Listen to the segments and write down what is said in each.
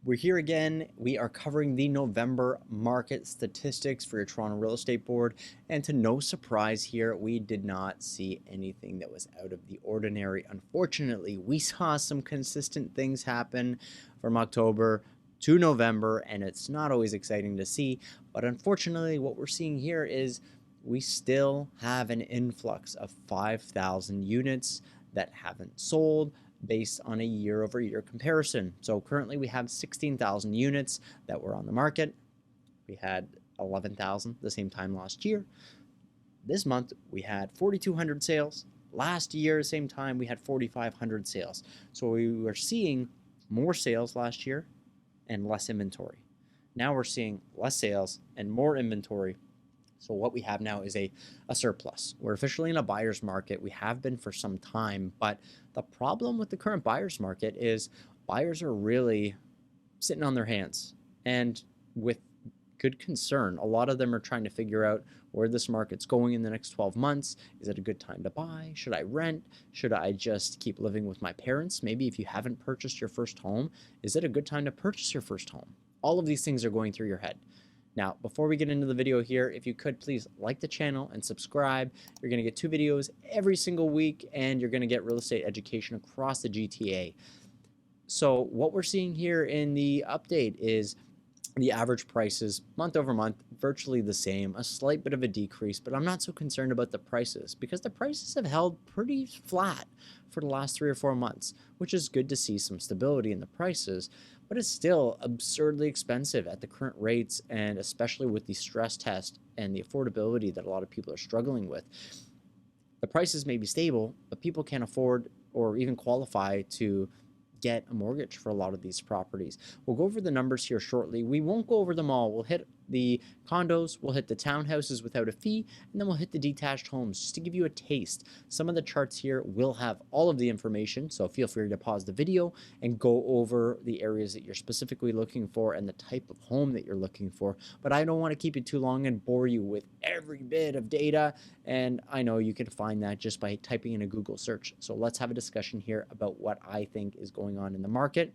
We're here again. We are covering the November market statistics for your Toronto Real Estate Board. And to no surprise here, we did not see anything that was out of the ordinary. Unfortunately, we saw some consistent things happen from October to November, and it's not always exciting to see. But unfortunately, what we're seeing here is we still have an influx of 5,000 units that haven't sold, based on a year-over-year comparison. So currently we have 16,000 units that were on the market. We had 11,000 the same time last year. This month we had 4,200 sales. Last year, same time, we had 4,500 sales. So we were seeing more sales last year and less inventory. Now we're seeing less sales and more inventory. So what we have now is a surplus. We're officially in a buyer's market. We have been for some time, but the problem with the current buyer's market is buyers are really sitting on their hands, and with good concern. A lot of them are trying to figure out where this market's going in the next 12 months. Is it a good time to buy? Should I rent? Should I just keep living with my parents? Maybe if you haven't purchased your first home, is it a good time to purchase your first home? All of these things are going through your head. Now, before we get into the video here, if you could please like the channel and subscribe. You're going to get 2 videos every single week, and you're going to get real estate education across the GTA. So what we're seeing here in the update is the average prices month over month, virtually the same, a slight bit of a decrease, but I'm not so concerned about the prices because the prices have held pretty flat for the last 3 or 4 months, which is good to see some stability in the prices, but it's still absurdly expensive at the current rates, and especially with the stress test and the affordability that a lot of people are struggling with. The prices may be stable, but people can't afford or even qualify to get a mortgage for a lot of these properties. We'll go over the numbers here shortly. We won't go over them all. We'll hit the condos, we'll hit the townhouses without a fee, and then we'll hit the detached homes just to give you a taste. Some of the charts here will have all of the information, so feel free to pause the video and go over the areas that you're specifically looking for and the type of home that you're looking for. But I don't want to keep it too long and bore you with every bit of data, and I know you can find that just by typing in a Google search. So let's have a discussion here about what I think is going on in the market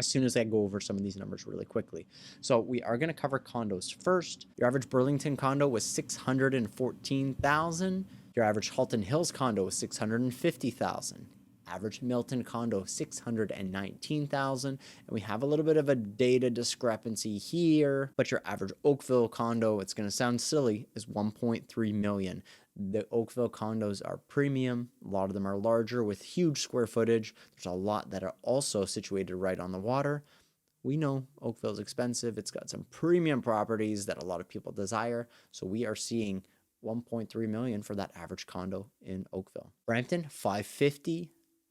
as soon as I go over some of these numbers really quickly. So we are going to cover condos first. Your average Burlington condo was $614,000. Your average Halton Hills condo was $650,000. Average Milton condo, $619,000. And we have a little bit of a data discrepancy here, but your average Oakville condo, it's going to sound silly, is $1.3 million. The Oakville condos are premium. A lot of them are larger with huge square footage. There's a lot that are also situated right on the water. We know Oakville is expensive. It's got some premium properties that a lot of people desire. So we are seeing $1.3 million for that average condo in Oakville. Brampton, $550,000.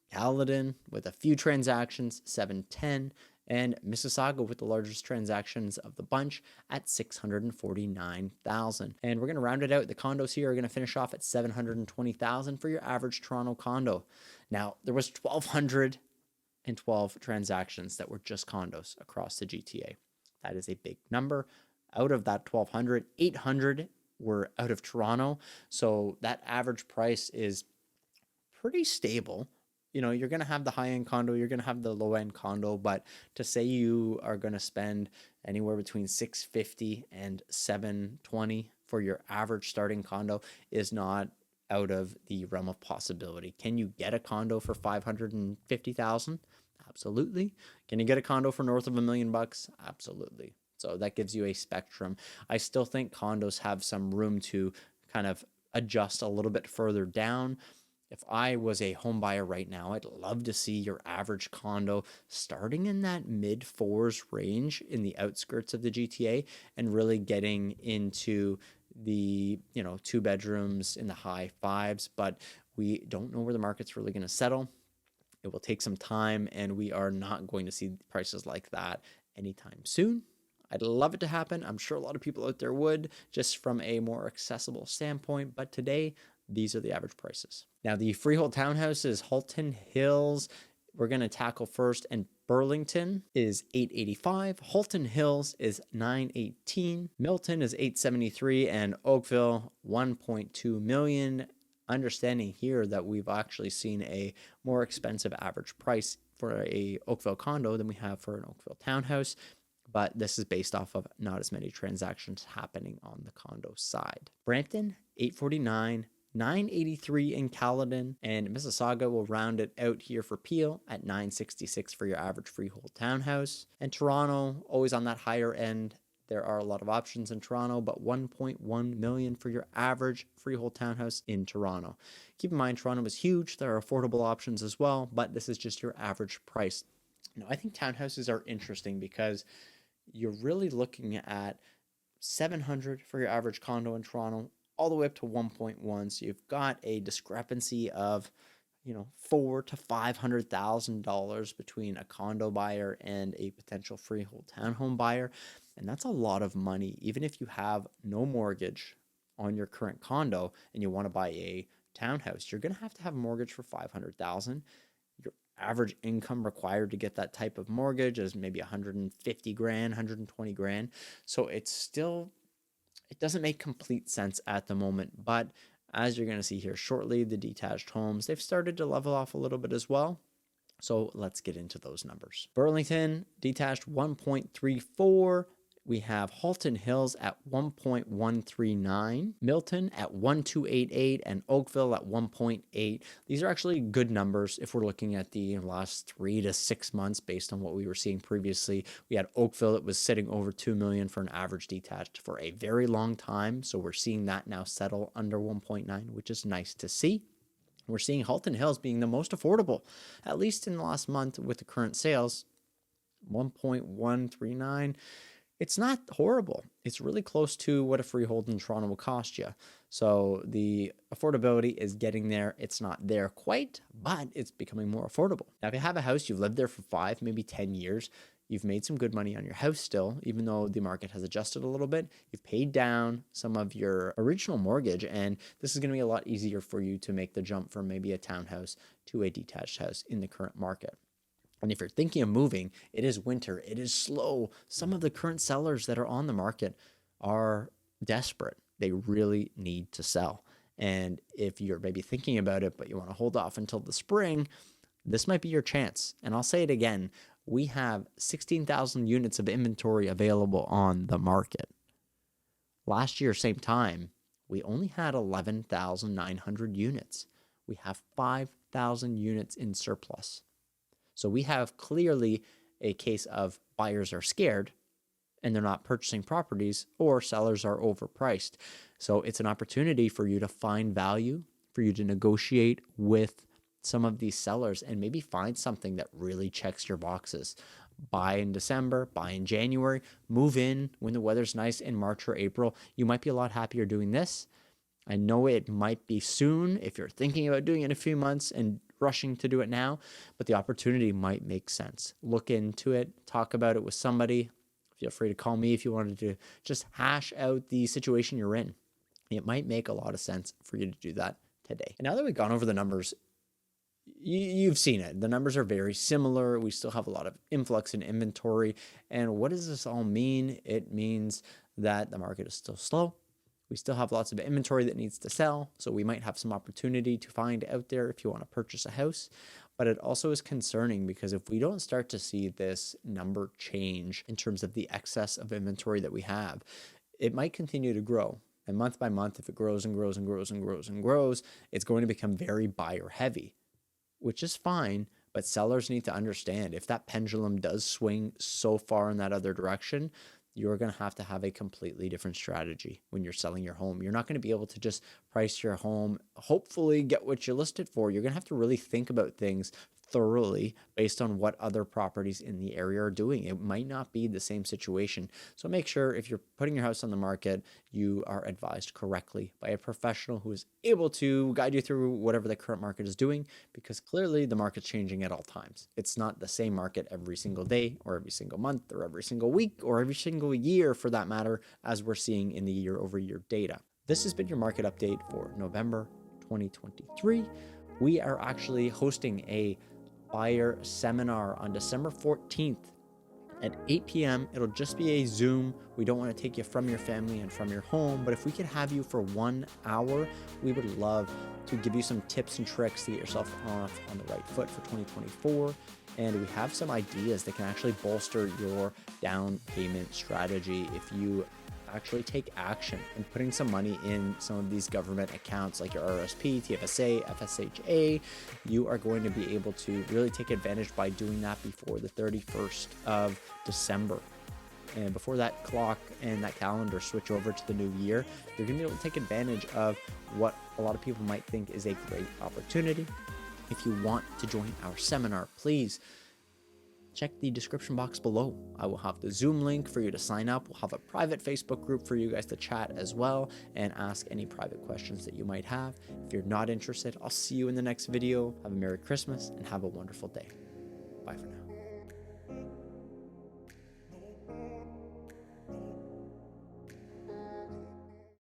Caledon with a few transactions, $710,000. And Mississauga with the largest transactions of the bunch at $649,000. And we're going to round it out. The condos here are going to finish off at $720,000 for your average Toronto condo. Now, there was 1,212 transactions that were just condos across the GTA. That is a big number. Out of that 1,200, 800 were out of Toronto. So that average price is pretty stable. You know, you're going to have the high-end condo, you're going to have the low-end condo, but to say you are going to spend anywhere between $650 and $720 for your average starting condo is not out of the realm of possibility. Can you get a condo for $550,000? Absolutely. Can you get a condo for north of $1 million? Absolutely. So that gives you a spectrum. I still think condos have some room to kind of adjust a little bit further down. If I was a home buyer right now, I'd love to see your average condo starting in that mid-4s range in the outskirts of the GTA and really getting into the, 2 bedrooms in the high 5s, but we don't know where the market's really going to settle. It will take some time, and we are not going to see prices like that anytime soon. I'd love it to happen. I'm sure a lot of people out there would, just from a more accessible standpoint, but today, these are the average prices. Now, the freehold townhouses, Halton Hills, we're going to tackle first, and Burlington is $885, Halton Hills is $918, Milton is $873, and Oakville $1.2 million. Understanding here that we've actually seen a more expensive average price for a Oakville condo than we have for an Oakville townhouse, but this is based off of not as many transactions happening on the condo side. Brampton, 849, 983 in Caledon, and Mississauga will round it out here for Peel at 966 for your average freehold townhouse. And Toronto, always on that higher end. There are a lot of options in Toronto, but 1.1 million for your average freehold townhouse in Toronto. Keep in mind, Toronto is huge. There are affordable options as well, but this is just your average price. Now, I think townhouses are interesting because you're really looking at 700 for your average condo in Toronto, all the way up to 1.1. So you've got a discrepancy of, $400,000 to $500,000 between a condo buyer and a potential freehold townhome buyer. And that's a lot of money. Even if you have no mortgage on your current condo and you want to buy a townhouse, you're going to have a mortgage for $500,000. Your average income required to get that type of mortgage is maybe 150 grand, 120 grand. So it doesn't make complete sense at the moment. But as you're going to see here shortly, the detached homes, they've started to level off a little bit as well. So let's get into those numbers. Burlington, detached 1.34. We have Halton Hills at 1.139, Milton at 1.288, and Oakville at 1.8. These are actually good numbers if we're looking at the last 3 to 6 months based on what we were seeing previously. We had Oakville that was sitting over 2 million for an average detached for a very long time. So we're seeing that now settle under 1.9, which is nice to see. We're seeing Halton Hills being the most affordable, at least in the last month with the current sales, 1.139. It's not horrible. It's really close to what a freehold in Toronto will cost you. So the affordability is getting there. It's not there quite, but it's becoming more affordable. Now, if you have a house, you've lived there for 5, maybe 10 years, you've made some good money on your house still, even though the market has adjusted a little bit. You've paid down some of your original mortgage, and this is going to be a lot easier for you to make the jump from maybe a townhouse to a detached house in the current market. And if you're thinking of moving, it is winter, it is slow. Some of the current sellers that are on the market are desperate. They really need to sell. And if you're maybe thinking about it, but you want to hold off until the spring, this might be your chance. And I'll say it again, we have 16,000 units of inventory available on the market. Last year, same time, we only had 11,900 units. We have 5,000 units in surplus. So we have clearly a case of buyers are scared and they're not purchasing properties, or sellers are overpriced. So it's an opportunity for you to find value, for you to negotiate with some of these sellers and maybe find something that really checks your boxes. Buy in December, buy in January, move in when the weather's nice in March or April. You might be a lot happier doing this. I know it might be soon if you're thinking about doing it in a few months and rushing to do it now, but the opportunity might make sense. Look into it, talk about it with somebody. Feel free to call me if you wanted to just hash out the situation you're in. It might make a lot of sense for you to do that today. And now that we've gone over the numbers, you've seen it. The numbers are very similar. We still have a lot of influx in inventory. And what does this all mean? It means that the market is still slow. We still have lots of inventory that needs to sell, so we might have some opportunity to find out there if you want to purchase a house. But it also is concerning because if we don't start to see this number change in terms of the excess of inventory that we have, it might continue to grow. And month by month, if it grows and grows and grows and grows and grows, it's going to become very buyer heavy, which is fine. But sellers need to understand if that pendulum does swing so far in that other direction, you're going to have a completely different strategy when you're selling your home. You're not going to be able to just price your home, hopefully get what you listed for. You're going to have to really think about things thoroughly based on what other properties in the area are doing. It might not be the same situation. So make sure if you're putting your house on the market, you are advised correctly by a professional who is able to guide you through whatever the current market is doing, because clearly the market's changing at all times. It's not the same market every single day or every single month or every single week or every single year for that matter, as we're seeing in the year-over-year data. This has been your market update for November 2023. We are actually hosting a buyer seminar on December 14th at 8 p.m. It'll just be a Zoom. We don't want to take you from your family and from your home, but if we could have you for 1 hour, we would love to give you some tips and tricks to get yourself off on the right foot for 2024. And we have some ideas that can actually bolster your down payment strategy if you actually take action in putting some money in some of these government accounts like your RSP, TFSA, FSHA. You are going to be able to really take advantage by doing that before the 31st of December. And before that clock and that calendar switch over to the new year, you're going to be able to take advantage of what a lot of people might think is a great opportunity. If you want to join our seminar, please check the description box below. I will have the Zoom link for you to sign up. We'll have a private Facebook group for you guys to chat as well and ask any private questions that you might have. If you're not interested, I'll see you in the next video. Have a Merry Christmas and have a wonderful day. Bye for now.